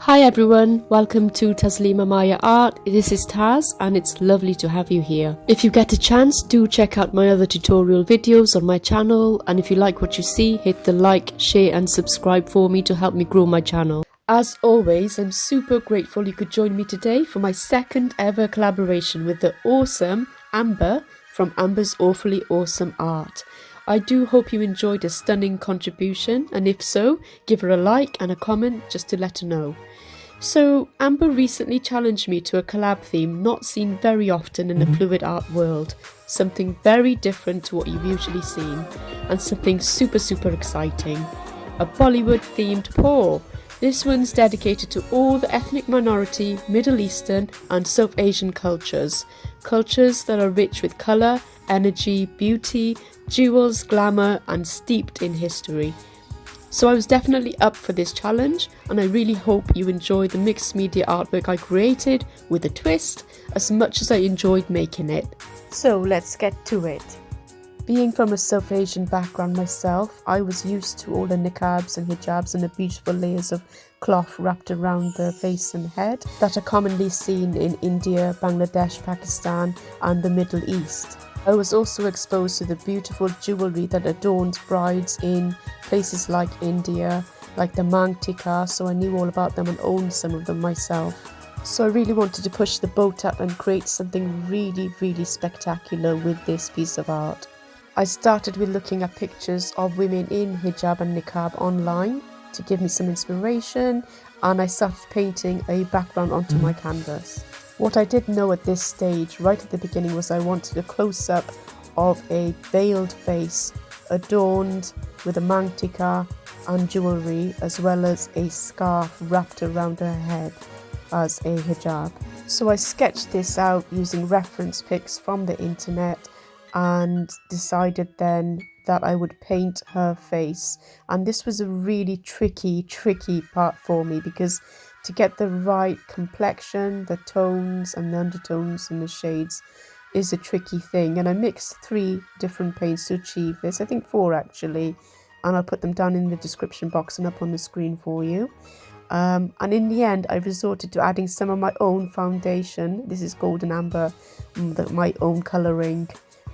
Hi everyone, welcome to Taslima Maya Art. This is Taz and it's lovely to have you here. If you get a chance, do check out my other tutorial videos on my channel, and if you like what you see, hit the like, share and subscribe for me to help me grow my channel. As always, I'm super grateful you could join me today for my second ever collaboration with the awesome Amber from Amber's Awfully Awesome Art. I do hope you enjoyed a stunning contribution, and if so, give her a like and a comment just to let her know. So, Amber recently challenged me to a collab theme not seen very often in the fluid art world, something very different to what you've usually seen, and something super exciting. A Bollywood themed pour. This one's dedicated to all the ethnic minority, Middle Eastern and South Asian cultures that are rich with colour, energy, beauty, jewels, glamour and steeped in history. So I was definitely up for this challenge, and I really hope you enjoy the mixed media artwork I created with a twist as much as I enjoyed making it. So let's get to it. Being from a South Asian background myself, I was used to all the niqabs and hijabs and the beautiful layers of cloth wrapped around the face and head that are commonly seen in India, Bangladesh, Pakistan and the Middle East. I was also exposed to the beautiful jewellery that adorns brides in places like India, like the Mang-tikka, so I knew all about them and owned some of them myself. So I really wanted to push the boat up and create something really spectacular with this piece of art. I started with looking at pictures of women in hijab and niqab online to give me some inspiration, and I started painting a background onto my canvas. What I didn't know at this stage, right at the beginning, was I wanted a close-up of a veiled face adorned with a Mang-tikka and jewellery, as well as a scarf wrapped around her head as a hijab. So I sketched this out using reference pics from the internet and decided then that I would paint her face. And this was a really tricky part for me, because to get the right complexion, the tones and the undertones and the shades is a tricky thing. And I mixed 3 different paints to achieve this, I think 4 actually, and I'll put them down in the description box and up on the screen for you. And in the end I resorted to adding some of my own foundation. This is Golden Amber, my own colouring,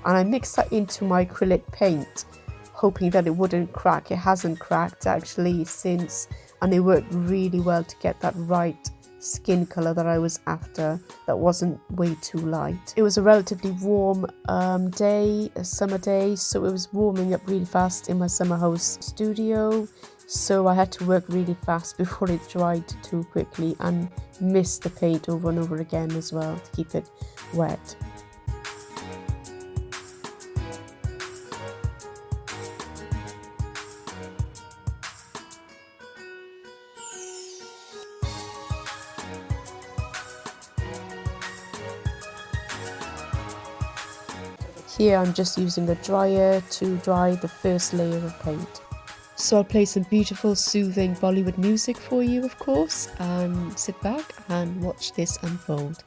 and I mixed that into my acrylic paint, hoping that it wouldn't crack. It hasn't cracked actually since, and it worked really well to get that right skin colour that I was after, that wasn't way too light. It was a relatively warm day, a summer day, so it was warming up really fast in my summer house studio, so I had to work really fast before it dried too quickly, and mist the paint over and over again as well to keep it wet. Here I'm just using the dryer to dry the first layer of paint. So I'll play some beautiful soothing Bollywood music for you, of course, and sit back and watch this unfold.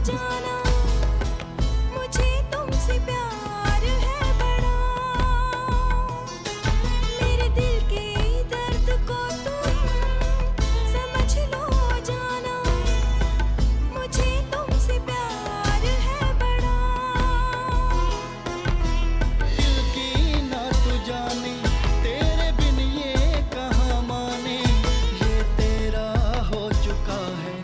जाना मुझे तुमसे प्यार है बड़ा मेरे दिल के दर्द को तुम समझ लो जाना मुझे तुमसे प्यार है बड़ा दिल की ना तू जाने तेरे बिन ये कहाँ माने ये तेरा हो चुका है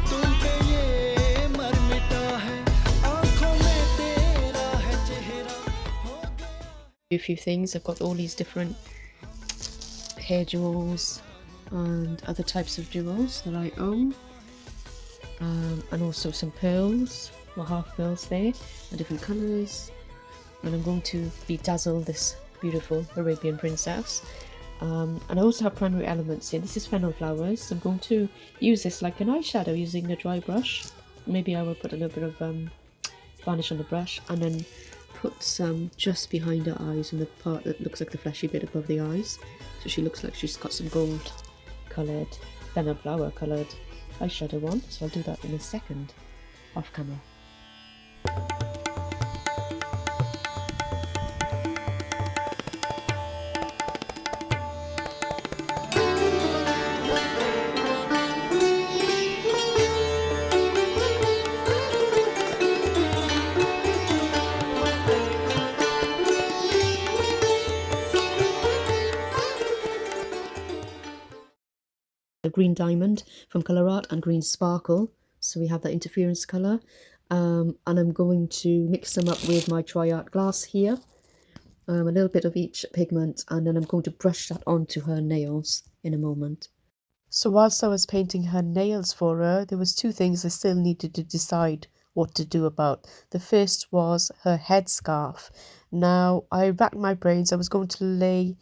तुम पे ये मर मिटा है आँखों में तेरा है चेहरा हो गया A few things. I've got all these different hair jewels and other types of jewels that I own, and also some pearls, or half pearls there, and different colours. And I'm going to bedazzle this beautiful Arabian princess. And I also have primary elements here. This is fennel flowers. I'm going to use this like an eyeshadow using a dry brush. Maybe I will put a little bit of varnish on the brush and then put some just behind her eyes and the part that looks like the fleshy bit above the eyes. So she looks like she's got some gold coloured, fennel flower coloured eyeshadow on. So I'll do that in a second, off camera. A green diamond from Colour Art and green sparkle, so we have that interference colour, and I'm going to mix them up with my Tri-Art glass here, a little bit of each pigment, and then I'm going to brush that onto her nails in a moment. So whilst I was painting her nails for her, there was two things I still needed to decide what to do about. The first was her headscarf. Now I racked my brains. I was going to lay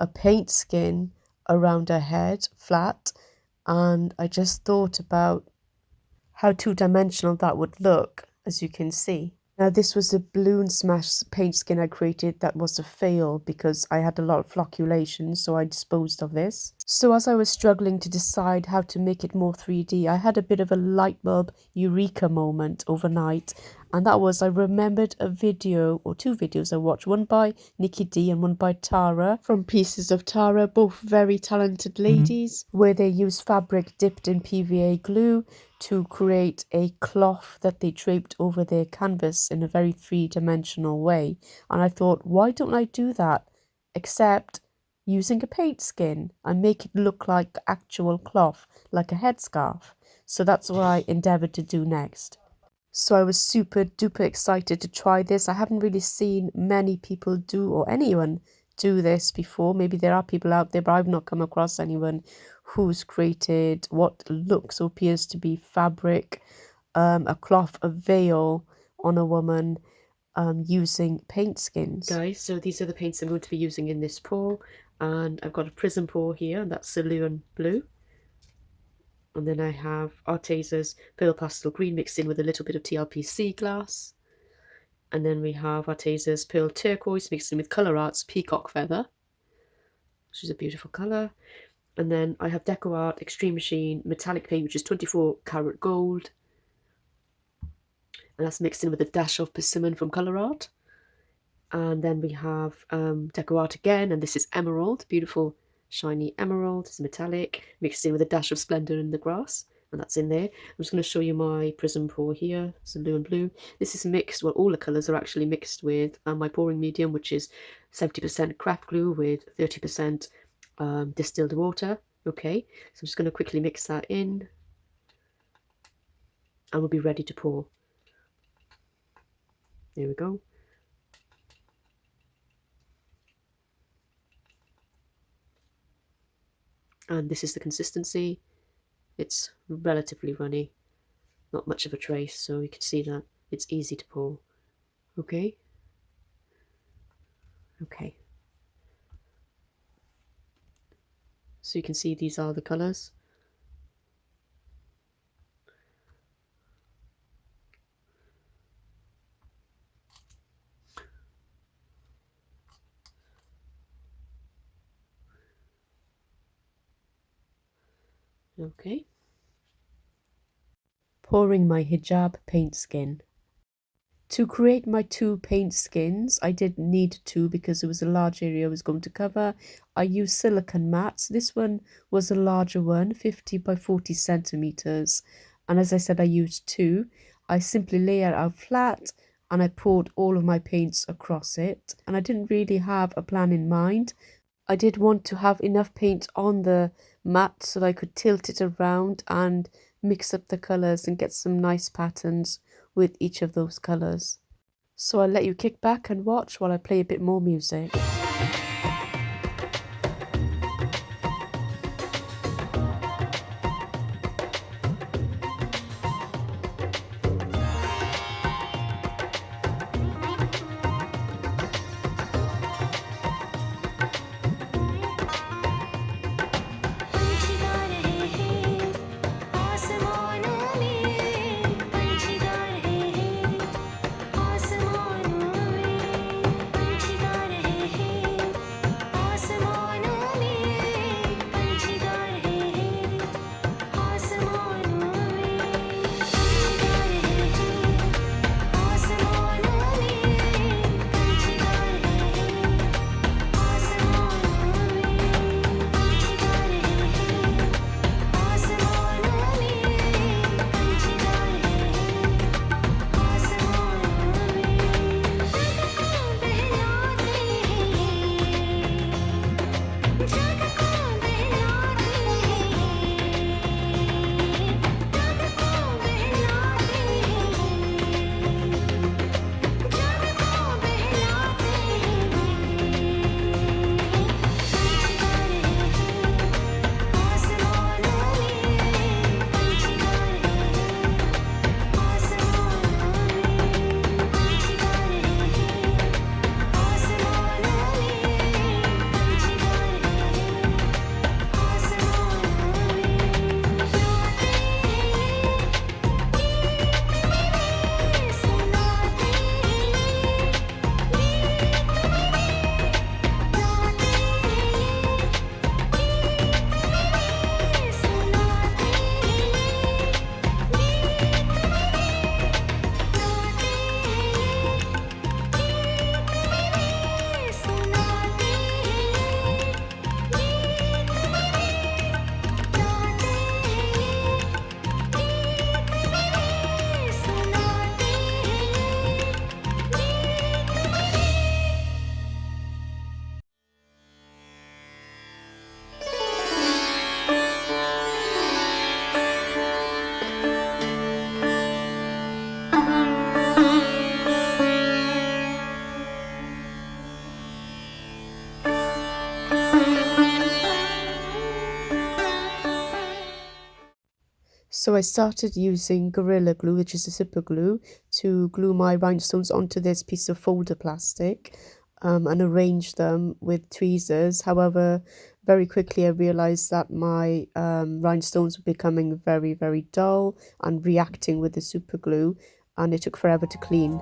a paint skin around her head flat, and I just thought about how two-dimensional that would look, as you can see. Now this was a balloon smash paint skin I created that was a fail because I had a lot of flocculation, so I disposed of this. So as I was struggling to decide how to make it more 3D, I had a bit of a light bulb eureka moment overnight, and that was I remembered a video or two videos I watched, one by Nikki D and one by Tara from Pieces of Tara, both very talented ladies, where they use fabric dipped in PVA glue to create a cloth that they draped over their canvas in a very three-dimensional way. And I thought, why don't I do that, except using a paint skin and make it look like actual cloth, like a headscarf. So that's what I endeavoured to do next. So I was super duper excited to try this. I haven't really seen many people do, or anyone do this before. Maybe there are people out there, but I've not come across anyone who's created what looks or appears to be fabric, a cloth, a veil on a woman, using paint skins. Guys, so these are the paints I'm going to be using in this pour, and I've got a prism pour here, and that's cerulean blue. And then I have Artesa's Pearl Pastel Green mixed in with a little bit of TLPC glass. And then we have Artesa's Pearl Turquoise mixed in with Colour Art's Peacock Feather, which is a beautiful colour. And then I have Deco Art Extreme Machine Metallic Paint, which is 24 karat gold. And that's mixed in with a dash of persimmon from Colour Art. And then we have Deco Art again, and this is Emerald, beautiful shiny emerald. It's metallic, mixed in with a dash of Splendor in the Grass, and that's in there. I'm just going to show you my prism pour here. It's blue and blue. This is mixed, well, all the colours are actually mixed with my pouring medium, which is 70% craft glue with 30% distilled water. Okay, so I'm just going to quickly mix that in, and we'll be ready to pour. There we go. And this is the consistency. It's relatively runny, not much of a trace, so you can see that it's easy to pour. Okay. So you can see these are the colours. Okay. pouring my Hijab paint skin. To create my 2 paint skins, I did need 2 because it was a large area I was going to cover. I used silicone mats. This one was a larger one, 50 by 40 centimeters. And as I said, I used 2. I simply lay it out flat and I poured all of my paints across it. And I didn't really have a plan in mind. I did want to have enough paint on the mat so that I could tilt it around and mix up the colours and get some nice patterns with each of those colours. So I'll let you kick back and watch while I play a bit more music. So I started using Gorilla Glue, which is a super glue, to glue my rhinestones onto this piece of folder plastic and arrange them with tweezers. However, very quickly I realised that my rhinestones were becoming very, very dull and reacting with the super glue, and it took forever to clean.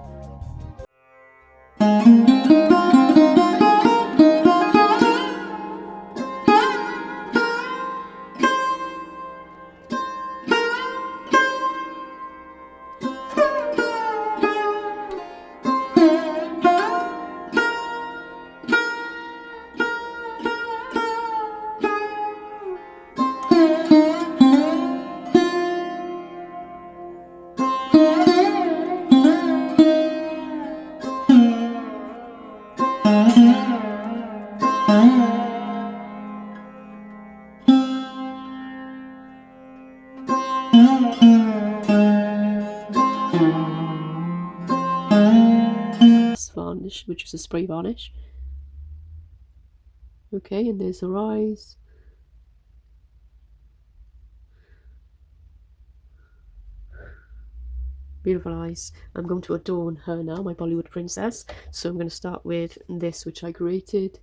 Varnish, which is a spray varnish. Okay, and there's her eyes. Beautiful eyes. I'm going to adorn her now, my Bollywood princess. So I'm going to start with this, which I created.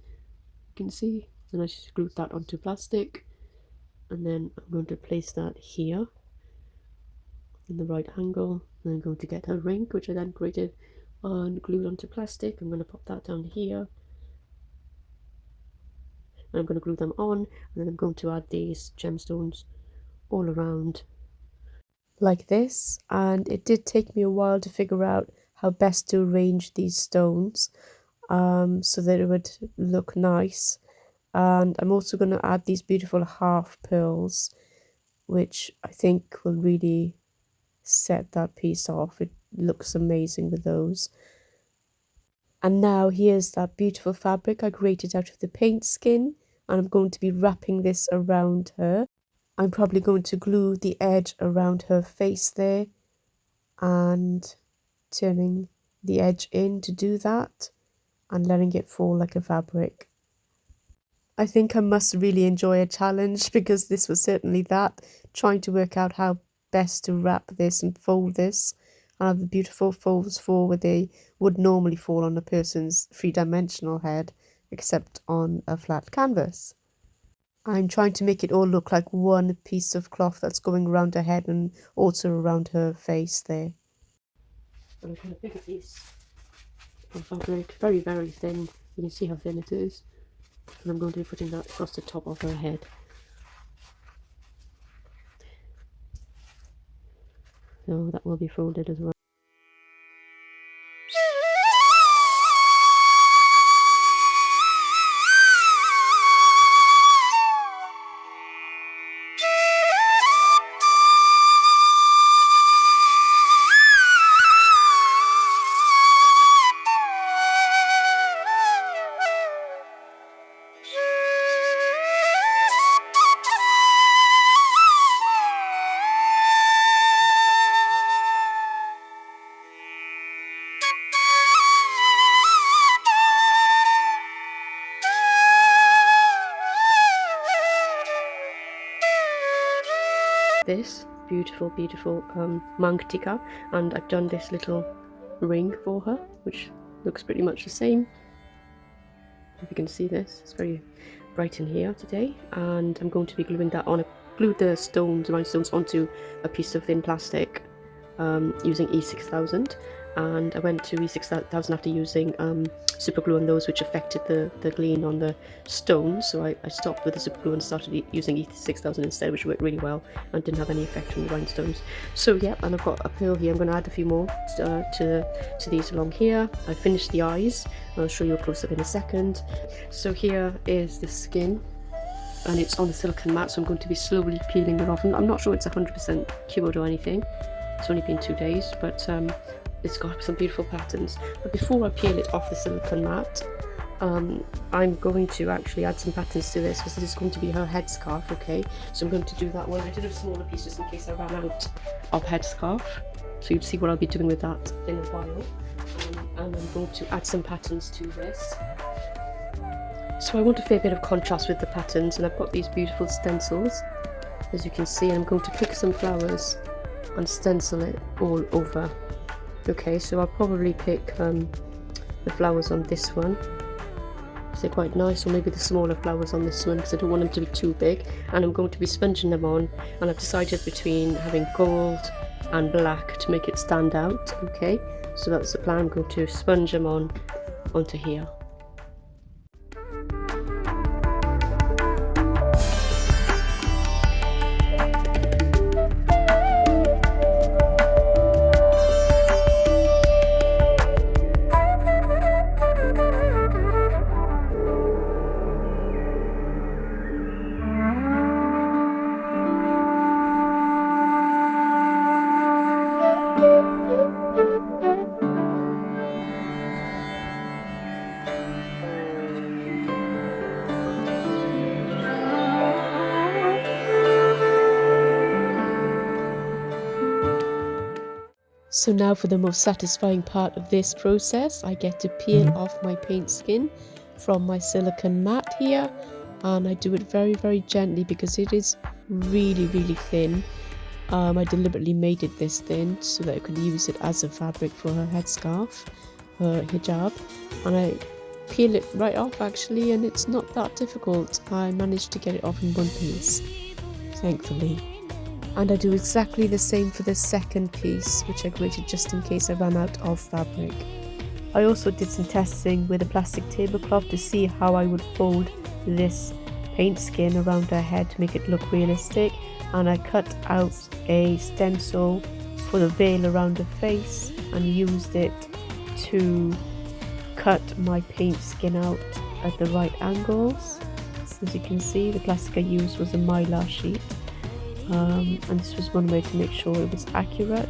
You can see, and I just glued that onto plastic, and then I'm going to place that here in the right angle. And I'm going to get her ring, which I then created and glued onto plastic. I'm going to pop that down here, and I'm going to glue them on, and then I'm going to add these gemstones all around. like this, and it did take me a while to figure out how best to arrange these stones so that it would look nice. And I'm also going to add these beautiful half pearls, which I think will really set that piece off. It looks amazing with those. And now here's that beautiful fabric I created out of the paint skin, and I'm going to be wrapping this around her. I'm probably going to glue the edge around her face there and turning the edge in to do that and letting it fall like a fabric. I think I must really enjoy a challenge, because this was certainly that, trying to work out how best to wrap this and fold this and have the beautiful folds fall where they would normally fall on a person's three-dimensional head, except on a flat canvas. I'm trying to make it all look like one piece of cloth that's going around her head and also around her face there. I'm going to pick a piece of fabric, very, very thin. You can see how thin it is. And I'm going to be putting that across the top of her head. So that will be folded as well. This beautiful mangtika, and I've done this little ring for her, which looks pretty much the same. If you can see this, it's very bright in here today, and I'm going to be gluing that on. Glued the rhinestones onto a piece of thin plastic using E6000, and I went to E6000 after using super glue on those, which affected the gleam on the stones, so I stopped with the super glue and started using E6000 instead, which worked really well and didn't have any effect from the rhinestones. So yeah, and I've got a pearl here. I'm going to add a few more to these along here. I finished the eyes. I'll show you a close-up in a second. So here is the skin, and it's on the silicone mat, so I'm going to be slowly peeling it off. And I'm not sure it's 100% cured or anything. It's only been 2 days, but it's got some beautiful patterns. But before I peel it off the silicone mat, I'm going to actually add some patterns to this, because this is going to be her headscarf, okay? So I'm going to do that one. I did a smaller piece just in case I ran out of headscarf. So you'd see what I'll be doing with that in a while. And I'm going to add some patterns to this. So I want a fair bit of contrast with the patterns, and I've got these beautiful stencils, as you can see, and I'm going to pick some flowers and stencil it all over. Okay, so I'll probably pick the flowers on this one, they're quite nice, or maybe the smaller flowers on this one, because I don't want them to be too big. And I'm going to be sponging them on, and I've decided between having gold and black to make it stand out. Okay, so that's the plan. I'm going to sponge them on onto here. So now for the most satisfying part of this process, I get to peel off my paint skin from my silicone mat here, and I do it very, very gently because it is really, really thin. I deliberately made it this thin so that I could use it as a fabric for her headscarf, her hijab, and I peel it right off actually, and it's not that difficult. I managed to get it off in one piece, thankfully. And I do exactly the same for the second piece, which I created just in case I ran out of fabric. I also did some testing with a plastic tablecloth to see how I would fold this paint skin around her head to make it look realistic, and I cut out a stencil for the veil around her face and used it to cut my paint skin out at the right angles. As you can see, the plastic I used was a mylar sheet, and this was one way to make sure it was accurate.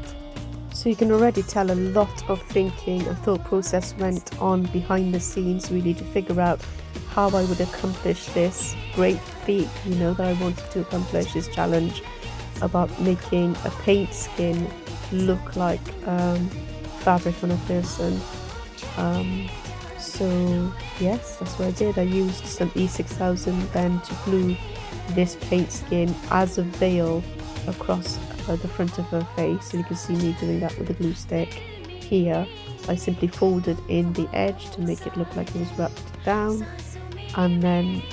So you can already tell a lot of thinking and thought process went on behind the scenes, really, to figure out how I would accomplish this great feat, you know, that I wanted to accomplish, this challenge about making a paint skin look like fabric on a person. So yes, that's what I did. I used some E6000 then to glue this paint skin as a veil across the front of her face, and you can see me doing that with a glue stick. Here I simply folded in the edge to make it look like it was wrapped down, and then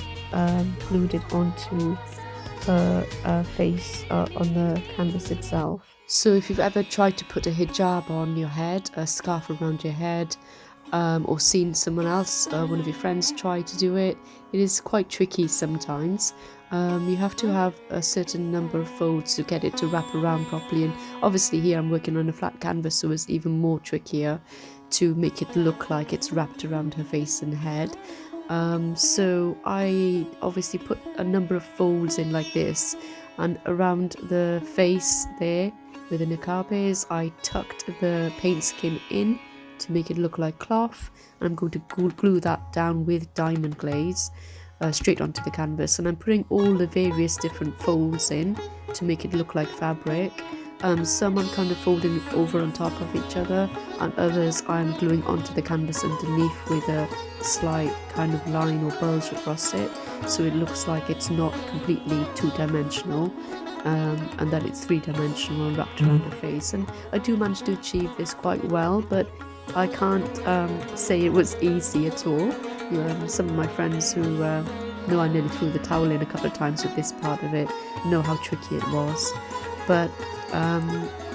glued it onto her face on the canvas itself. So if you've ever tried to put a hijab on your head, a scarf around your head, or seen someone else, one of your friends try to do it, it is quite tricky sometimes. You have to have a certain number of folds to get it to wrap around properly, and obviously here I'm working on a flat canvas, so it's even more trickier to make it look like it's wrapped around her face and head. So I obviously put a number of folds in like this, and around the face there where the niqab is, I tucked the paint skin in to make it look like cloth, and I'm going to glue that down with diamond glaze straight onto the canvas, and I'm putting all the various different folds in to make it look like fabric. Some I'm kind of folding over on top of each other, and others I'm gluing onto the canvas underneath with a slight kind of line or bulge across it, so it looks like it's not completely two-dimensional, and that it's three-dimensional and wrapped around her face. And I do manage to achieve this quite well, but I can't say it was easy at all. Some of my friends who know I nearly threw the towel in a couple of times with this part of it know how tricky it was, but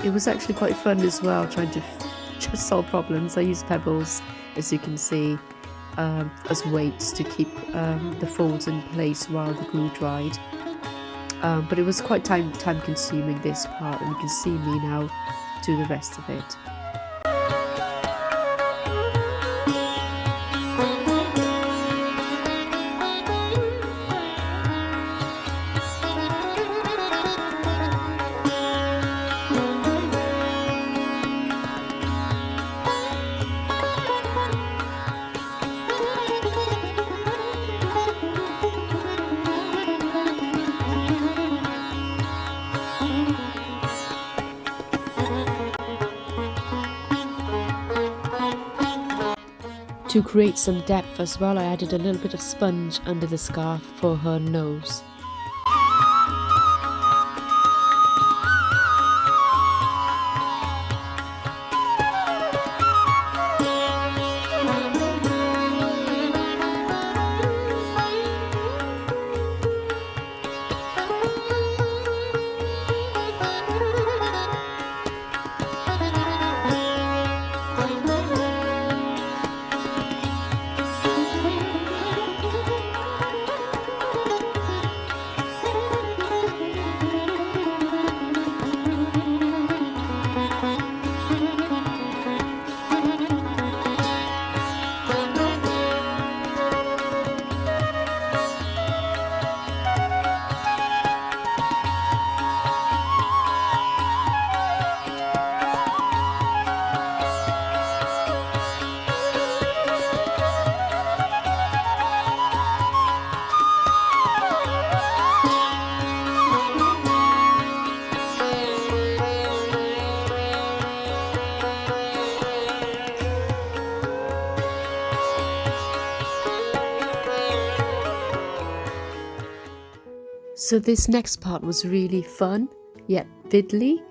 it was actually quite fun as well, trying to just solve problems. I used pebbles, as you can see, as weights to keep the folds in place while the glue dried, but it was quite time consuming, this part, and you can see me now do the rest of it. To create some depth as well, I added a little bit of sponge under the scarf for her nose. So this next part was really fun, yet fiddly,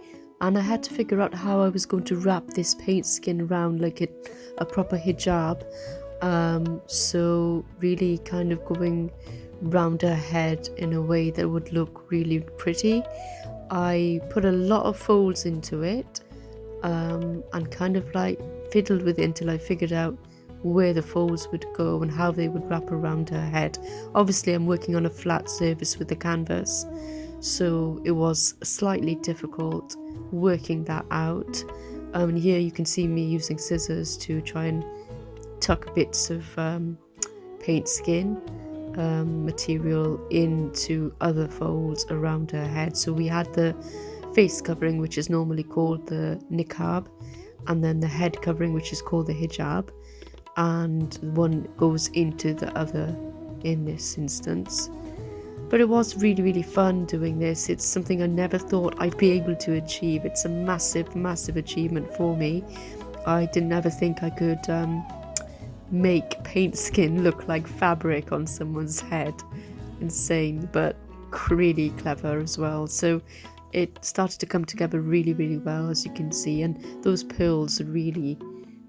and I had to figure out how I was going to wrap this paint skin around like a proper hijab. So really kind of going round her head in a way that would look really pretty. I put a lot of folds into it, and kind of like fiddled with it until I figured out where the folds would go and how they would wrap around her head. Obviously I'm working on a flat surface with the canvas, so it was slightly difficult working that out. And here you can see me using scissors to try and tuck bits of paint skin material into other folds around her head. So we had the face covering, which is normally called the niqab, and then the head covering, which is called the hijab, and one goes into the other in this instance. But it was really fun doing this. It's something I never thought I'd be able to achieve. It's a massive achievement for me. I didn't ever think I could make paint skin look like fabric on someone's head. Insane, but really clever as well. So it started to come together really well, as you can see, and those pearls really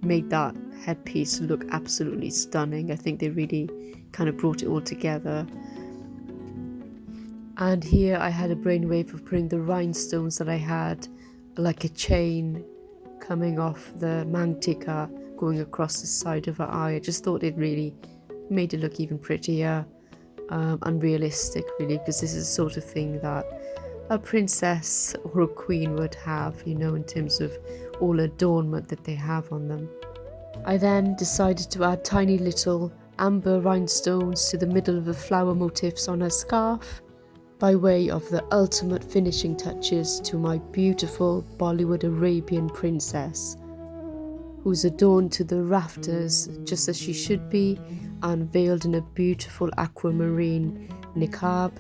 made that headpiece look absolutely stunning. I think they really kind of brought it all together. And here I had a brainwave of putting the rhinestones that I had, like a chain coming off the mangtika, going across the side of her eye. I just thought it really made it look even prettier and realistic, really, because this is the sort of thing that a princess or a queen would have, you know, in terms of all adornment that they have on them. I then decided to add tiny little amber rhinestones to the middle of the flower motifs on her scarf, by way of the ultimate finishing touches to my beautiful Bollywood Arabian princess, who's adorned to the rafters just as she should be, and veiled in a beautiful aquamarine niqab,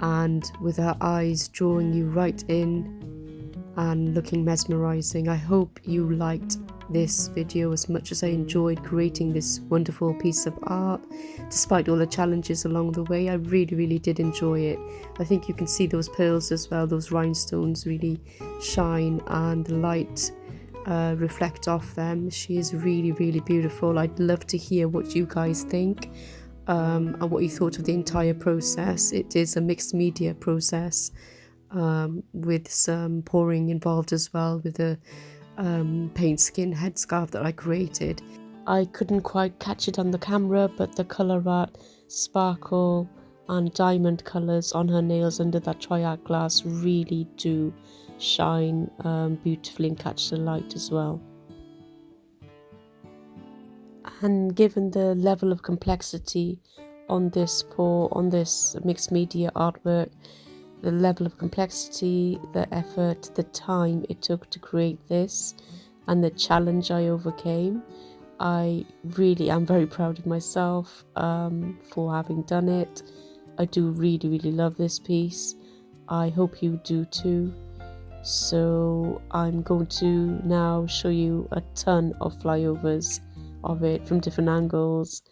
and with her eyes drawing you right in and looking mesmerizing. I hope you liked this video as much as I enjoyed creating this wonderful piece of art. Despite all the challenges along the way, I really did enjoy it. I think you can see those pearls as well, those rhinestones really shine and the light reflect off them. She is really beautiful. I'd love to hear what you guys think and what you thought of the entire process. It is a mixed media process with some pouring involved as well, with the paint skin headscarf that I created. I couldn't quite catch it on the camera, but the colour art, sparkle and diamond colours on her nails under that triac glass really do shine beautifully and catch the light as well. And given the level of complexity on this mixed media artwork, the level of complexity, the effort, the time it took to create this, and the challenge I overcame, I really am very proud of myself for having done it. I do really love this piece. I hope you do too. So I'm going to now show you a ton of flyovers of it from different angles.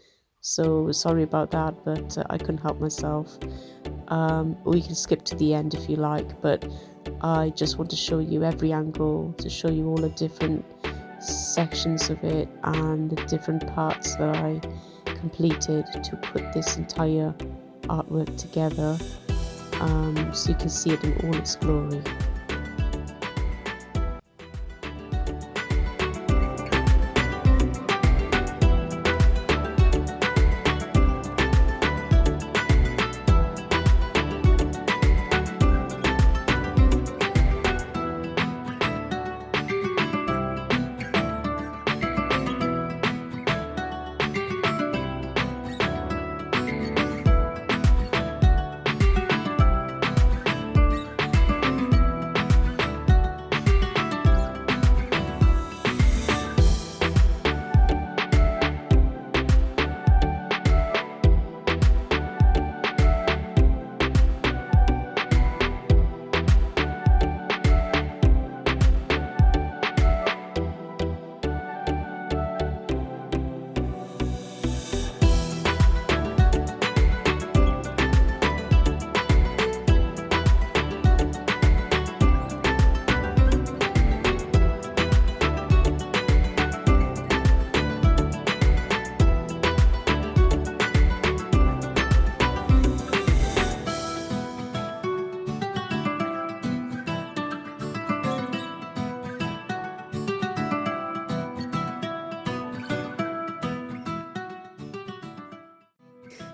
So sorry about that, but I couldn't help myself. We can skip to the end if you like, but I just want to show you every angle, to show you all the different sections of it and the different parts that I completed to put this entire artwork together, so you can see it in all its glory.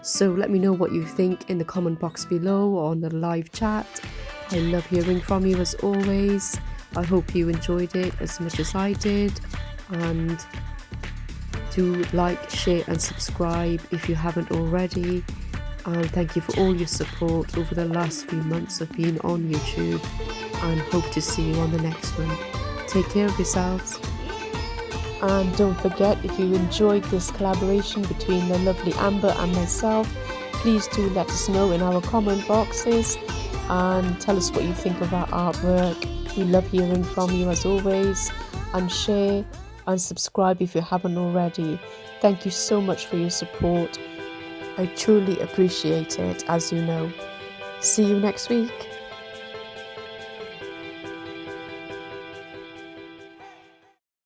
So let me know what you think in the comment box below or on the live chat. I love hearing from you as always. I hope you enjoyed it as much as I did, and do like, share and subscribe if you haven't already. And thank you for all your support over the last few months of being on YouTube, and hope to see you on the next one. Take care of yourselves. And don't forget, if you enjoyed this collaboration between the lovely Amber and myself, please do let us know in our comment boxes and tell us what you think of our artwork. We love hearing from you as always, and share and subscribe if you haven't already. Thank you so much for your support. I truly appreciate it, as you know. See you next week.